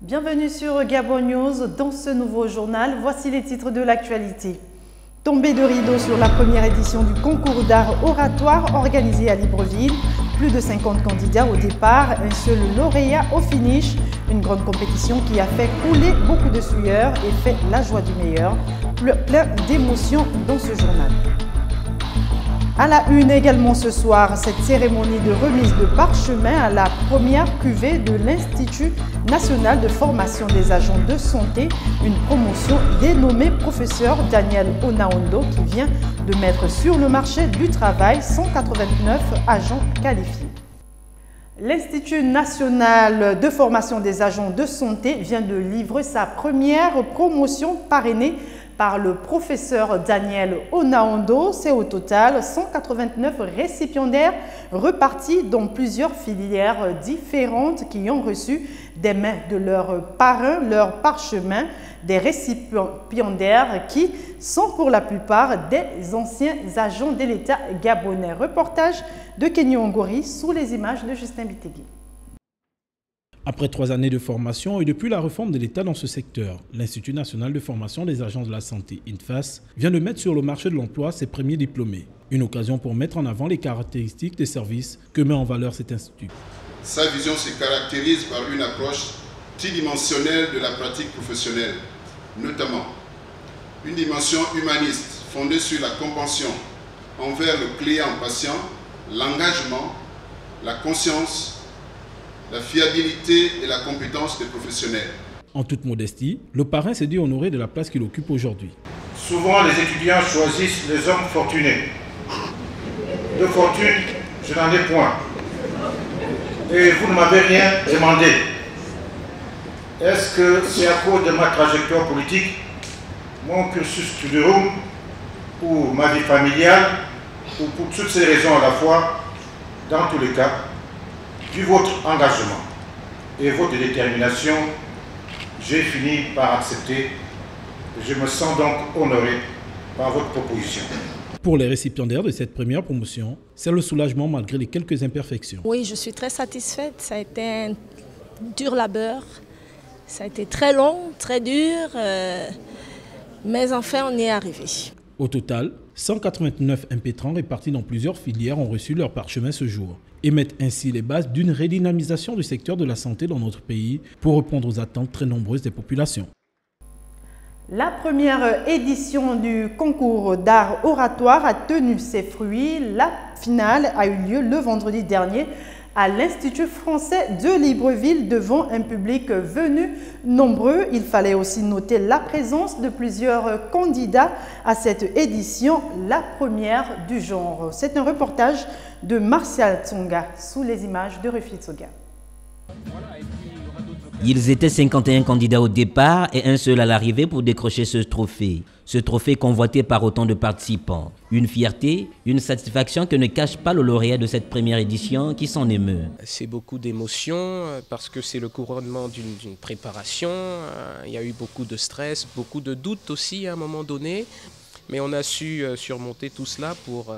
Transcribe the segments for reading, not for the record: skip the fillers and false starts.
Bienvenue sur Gabon News. Dans ce nouveau journal, voici les titres de l'actualité. Tombée de rideau sur la première édition du concours d'art oratoire organisé à Libreville. Plus de 50 candidats au départ, un seul lauréat au finish. Une grande compétition qui a fait couler beaucoup de sueur et fait la joie du meilleur. Plein d'émotions dans ce journal. À la une également ce soir, cette cérémonie de remise de parchemin à la première cuvée de l'Institut national de formation des agents de santé, une promotion dénommée professeur Daniel Onaondo qui vient de mettre sur le marché du travail 189 agents qualifiés. L'Institut national de formation des agents de santé vient de livrer sa première promotion parrainée par le professeur Daniel Onaondo. C'est au total 189 récipiendaires repartis dans plusieurs filières différentes qui ont reçu des mains de leurs parrains leur parchemin, des récipiendaires qui sont pour la plupart des anciens agents de l'État gabonais. Reportage de Kenny Ongori sous les images de Justin Bitegui. Après 3 années de formation et depuis la réforme de l'État dans ce secteur, l'Institut national de formation des agents de la santé, INFAS, vient de mettre sur le marché de l'emploi ses premiers diplômés. Une occasion pour mettre en avant les caractéristiques des services que met en valeur cet institut. Sa vision se caractérise par une approche tridimensionnelle de la pratique professionnelle, notamment une dimension humaniste fondée sur la compassion envers le client-patient, l'engagement, la conscience, la fiabilité et la compétence des professionnels. En toute modestie, le parrain s'est dit honoré de la place qu'il occupe aujourd'hui. Souvent, les étudiants choisissent les hommes fortunés. De fortune, je n'en ai point. Et vous ne m'avez rien demandé. Est-ce que c'est à cause de ma trajectoire politique, mon cursus studium, ou ma vie familiale, ou pour toutes ces raisons à la fois? Dans tous les cas, vu votre engagement et votre détermination, j'ai fini par accepter. Je me sens donc honoré par votre proposition. Pour les récipiendaires de cette première promotion, c'est le soulagement malgré les quelques imperfections. Oui, je suis très satisfaite. Ça a été un dur labeur. Ça a été très long, très dur, mais enfin on y est arrivé. Au total, 189 impétrants répartis dans plusieurs filières ont reçu leur parchemin ce jour et mettent ainsi les bases d'une redynamisation du secteur de la santé dans notre pays pour répondre aux attentes très nombreuses des populations. La première édition du concours d'art oratoire a tenu ses fruits. La finale a eu lieu le vendredi dernier à l'Institut français de Libreville devant un public venu nombreux. Il fallait aussi noter la présence de plusieurs candidats à cette édition, la première du genre. C'est un reportage de Martial Tsonga sous les images de Rufi Tsoga. Ils étaient 51 candidats au départ et un seul à l'arrivée pour décrocher ce trophée. Ce trophée convoité par autant de participants. Une fierté, une satisfaction que ne cache pas le lauréat de cette première édition qui s'en émeut. C'est beaucoup d'émotions parce que c'est le couronnement d'une préparation. Il y a eu beaucoup de stress, beaucoup de doutes aussi à un moment donné. Mais on a su surmonter tout cela pour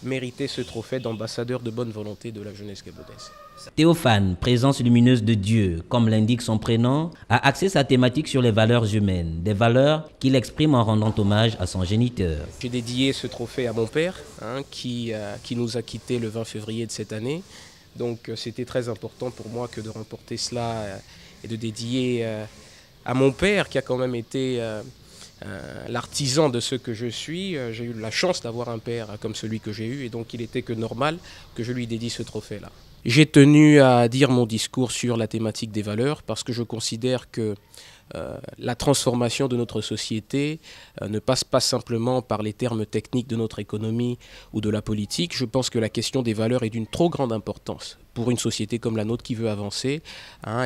mériter ce trophée d'ambassadeur de bonne volonté de la jeunesse gabonaise. Théophane, présence lumineuse de Dieu, comme l'indique son prénom, a axé sa thématique sur les valeurs humaines, des valeurs qu'il exprime en rendant hommage à son géniteur. J'ai dédié ce trophée à mon père, qui nous a quittés le 20 février de cette année. Donc c'était très important pour moi que de remporter cela et de dédier à mon père qui a quand même été l'artisan de ce que je suis. J'ai eu la chance d'avoir un père comme celui que j'ai eu et donc il était que normal que je lui dédie ce trophée-là. J'ai tenu à dire mon discours sur la thématique des valeurs parce que je considère que la transformation de notre société ne passe pas simplement par les termes techniques de notre économie ou de la politique. Je pense que la question des valeurs est d'une trop grande importance pour une société comme la nôtre qui veut avancer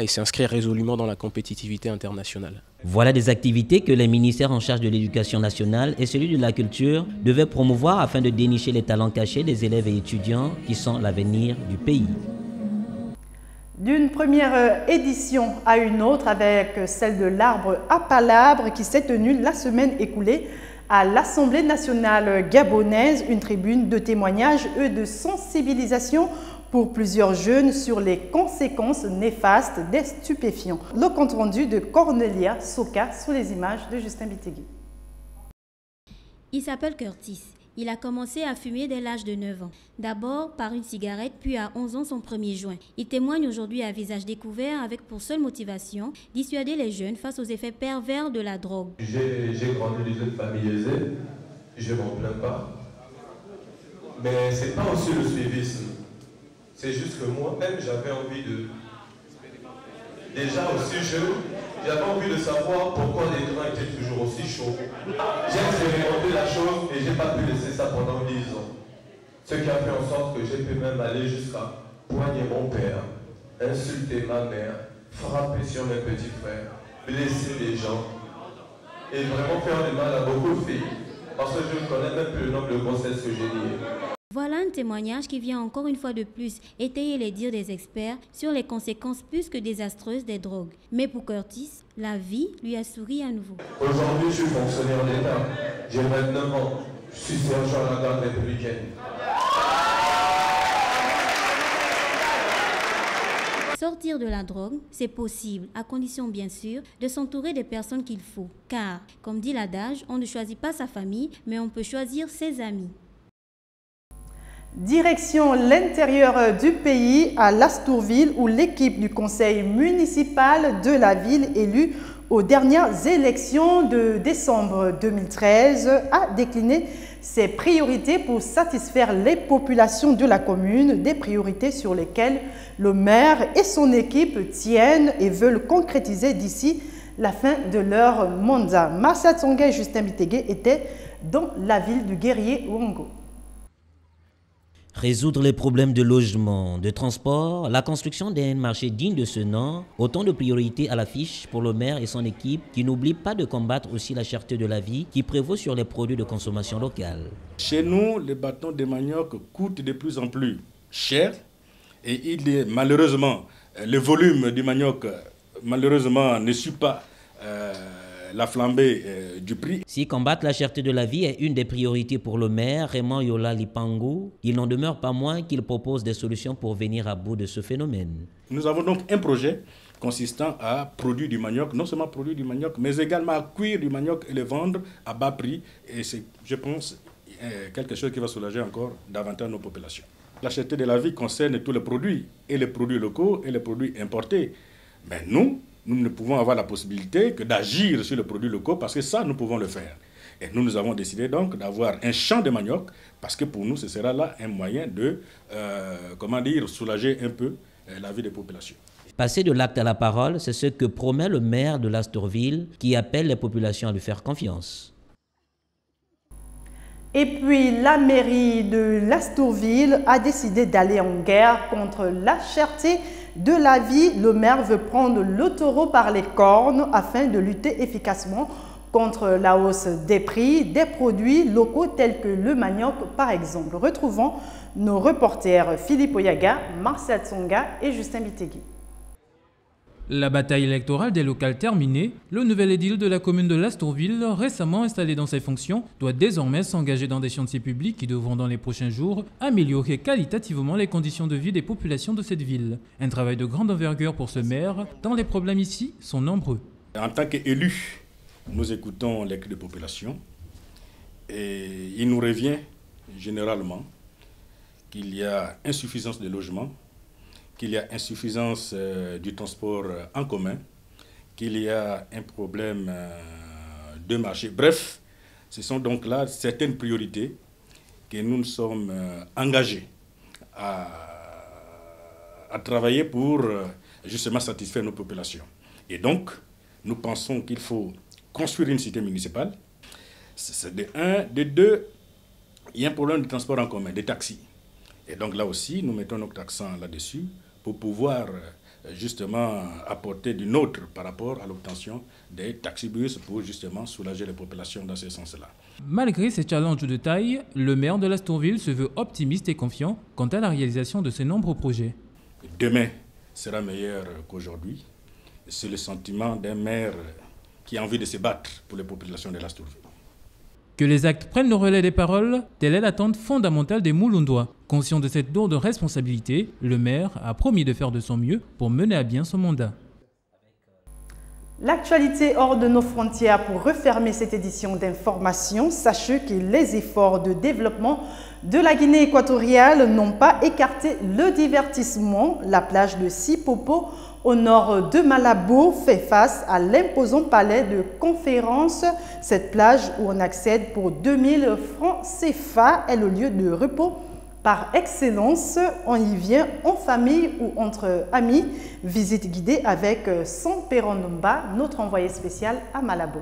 et s'inscrire résolument dans la compétitivité internationale. Voilà des activités que les ministères en charge de l'éducation nationale et celui de la culture devaient promouvoir afin de dénicher les talents cachés des élèves et étudiants qui sont l'avenir du pays. D'une première édition à une autre avec celle de l'arbre à palabres qui s'est tenue la semaine écoulée à l'Assemblée nationale gabonaise, une tribune de témoignages et de sensibilisation pour plusieurs jeunes sur les conséquences néfastes des stupéfiants. Le compte rendu de Cornelia Soka sous les images de Justin Bitegui. Il s'appelle Curtis. Il a commencé à fumer dès l'âge de 9 ans. D'abord par une cigarette, puis à 11 ans son premier joint. Il témoigne aujourd'hui à visage découvert avec pour seule motivation dissuader les jeunes face aux effets pervers de la drogue. J'ai grandi dans une famille aisée, je ne m'en plains pas. Mais ce n'est pas aussi le suivisme. C'est juste que moi-même j'avais envie de... Déjà aussi jeune, j'avais envie de savoir pourquoi les trains étaient toujours aussi chauds. J'ai expérimenté la chose et je n'ai pas pu laisser ça pendant 10 ans. Ce qui a fait en sorte que j'ai pu même aller jusqu'à poigner mon père, insulter ma mère, frapper sur mes petits frères, blesser les gens et vraiment faire du mal à beaucoup de filles. Parce que je ne connais même plus le nombre de grossesses que j'ai liées. Voilà un témoignage qui vient encore une fois de plus étayer les dires des experts sur les conséquences plus que désastreuses des drogues. Mais pour Curtis, la vie lui a souri à nouveau. Aujourd'hui, je suis fonctionnaire d'État. J'ai 29 ans. Je suis sergent à la garde républicaine. Sortir de la drogue, c'est possible, à condition bien sûr de s'entourer des personnes qu'il faut. Car, comme dit l'adage, on ne choisit pas sa famille, mais on peut choisir ses amis. Direction l'intérieur du pays, à Lastourville, où l'équipe du conseil municipal de la ville élue aux dernières élections de décembre 2013 a décliné ses priorités pour satisfaire les populations de la commune, des priorités sur lesquelles le maire et son équipe tiennent et veulent concrétiser d'ici la fin de leur mandat. Marcia Tsonga et Justin Bitegui étaient dans la ville du Guerrier-Ouango. Résoudre les problèmes de logement, de transport, la construction d'un marché digne de ce nom, autant de priorités à l'affiche pour le maire et son équipe qui n'oublient pas de combattre aussi la cherté de la vie qui prévaut sur les produits de consommation locale. Chez nous, les bâtons de manioc coûtent de plus en plus cher et il est malheureusement, le volume du manioc malheureusement ne suit pas la flambée du prix. Si combattre la cherté de la vie est une des priorités pour le maire, Raymond Yola Lipango, il n'en demeure pas moins qu'il propose des solutions pour venir à bout de ce phénomène. Nous avons donc un projet consistant à produire du manioc, non seulement produire du manioc, mais également à cuire du manioc et le vendre à bas prix. Et c'est, je pense, quelque chose qui va soulager encore davantage nos populations. La cherté de la vie concerne tous les produits, et les produits locaux et les produits importés. Mais nous ne pouvons avoir la possibilité que d'agir sur les produits locaux parce que ça, nous pouvons le faire. Et nous avons décidé donc d'avoir un champ de manioc parce que pour nous, ce sera là un moyen de, soulager un peu la vie des populations. Passer de l'acte à la parole, c'est ce que promet le maire de Lastourville qui appelle les populations à lui faire confiance. Et puis, la mairie de Lastourville a décidé d'aller en guerre contre la cherté de la vie. Le maire veut prendre le taureau par les cornes afin de lutter efficacement contre la hausse des prix des produits locaux tels que le manioc par exemple. Retrouvons nos reporters Philippe Oyaga, Marcia Tsonga et Justin Bitegui. La bataille électorale des locales terminée, le nouvel édile de la commune de Lastourville, récemment installé dans ses fonctions, doit désormais s'engager dans des chantiers publics qui devront dans les prochains jours améliorer qualitativement les conditions de vie des populations de cette ville. Un travail de grande envergure pour ce maire, tant les problèmes ici sont nombreux. En tant qu'élus, nous écoutons les cris de population et il nous revient généralement qu'il y a insuffisance de logements, qu'il y a insuffisance du transport en commun, qu'il y a un problème de marché. Bref, ce sont donc là certaines priorités que nous nous sommes engagés à travailler pour justement satisfaire nos populations. Et donc, nous pensons qu'il faut construire une cité municipale. C'est de un. De deux, il y a un problème de transport en commun, des taxis. Et donc là aussi, nous mettons notre accent là-dessus pour pouvoir justement apporter du nôtre par rapport à l'obtention des taxibus pour justement soulager les populations dans ce sens-là. Malgré ces challenges de taille, le maire de Lastourville se veut optimiste et confiant quant à la réalisation de ces nombreux projets. Demain sera meilleur qu'aujourd'hui. C'est le sentiment d'un maire qui a envie de se battre pour les populations de Lastourville. Que les actes prennent le relais des paroles, telle est l'attente fondamentale des Moulundois. Conscient de cette lourde responsabilité, le maire a promis de faire de son mieux pour mener à bien son mandat. L'actualité hors de nos frontières pour refermer cette édition d'information. Sachez que les efforts de développement de la Guinée équatoriale n'ont pas écarté le divertissement. La plage de Sipopo, au nord de Malabo, fait face à l'imposant palais de conférence. Cette plage où on accède pour 2000 francs CFA est le lieu de repos par excellence. On y vient en famille ou entre amis. Visite guidée avec Sampéron Numba, notre envoyé spécial à Malabo.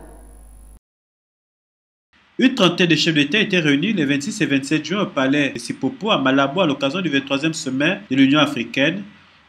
Une trentaine de chefs d'État étaient réunis les 26 et 27 juin au palais de Sipopo à Malabo à l'occasion du 23e sommet de l'Union africaine.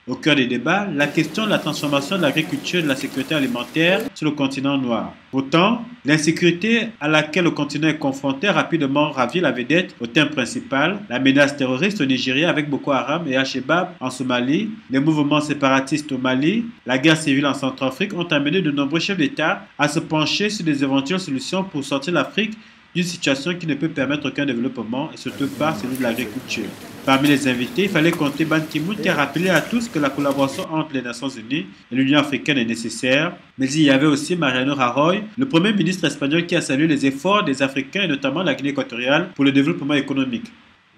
Au cœur des débats, la question de la transformation de l'agriculture et de la sécurité alimentaire sur le continent noir. Pourtant, l'insécurité à laquelle le continent est confronté a rapidement ravi la vedette au thème principal, la menace terroriste au Nigeria avec Boko Haram et Al-Shabaab en Somalie, les mouvements séparatistes au Mali, la guerre civile en Centrafrique ont amené de nombreux chefs d'État à se pencher sur des éventuelles solutions pour sortir l'Afrique d'une situation qui ne peut permettre aucun développement et surtout pas celui de l'agriculture. Parmi les invités, il fallait compter Ban Ki-moon qui a rappelé à tous que la collaboration entre les Nations Unies et l'Union africaine est nécessaire. Mais il y avait aussi Mariano Rajoy, le premier ministre espagnol qui a salué les efforts des Africains et notamment la Guinée équatoriale pour le développement économique.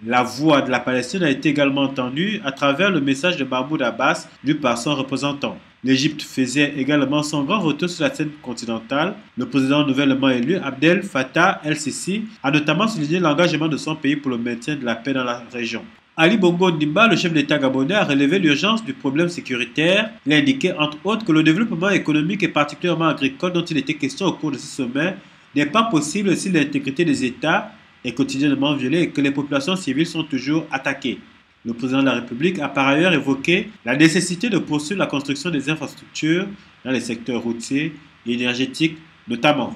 La voix de la Palestine a été également entendue à travers le message de Mahmoud Abbas lu par son représentant. L'Égypte faisait également son grand retour sur la scène continentale. Le président nouvellement élu, Abdel Fattah el-Sisi, a notamment souligné l'engagement de son pays pour le maintien de la paix dans la région. Ali Bongo Ondimba, le chef d'État gabonais, a relevé l'urgence du problème sécuritaire. Il a indiqué entre autres que le développement économique et particulièrement agricole dont il était question au cours de ce sommet n'est pas possible si l'intégrité des États est quotidiennement violée et que les populations civiles sont toujours attaquées. Le président de la République a par ailleurs évoqué la nécessité de poursuivre la construction des infrastructures dans les secteurs routiers et énergétiques notamment.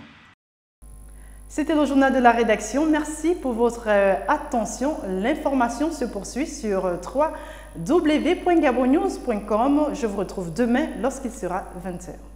C'était le journal de la rédaction. Merci pour votre attention. L'information se poursuit sur www.gabonnews.com. Je vous retrouve demain lorsqu'il sera 20h.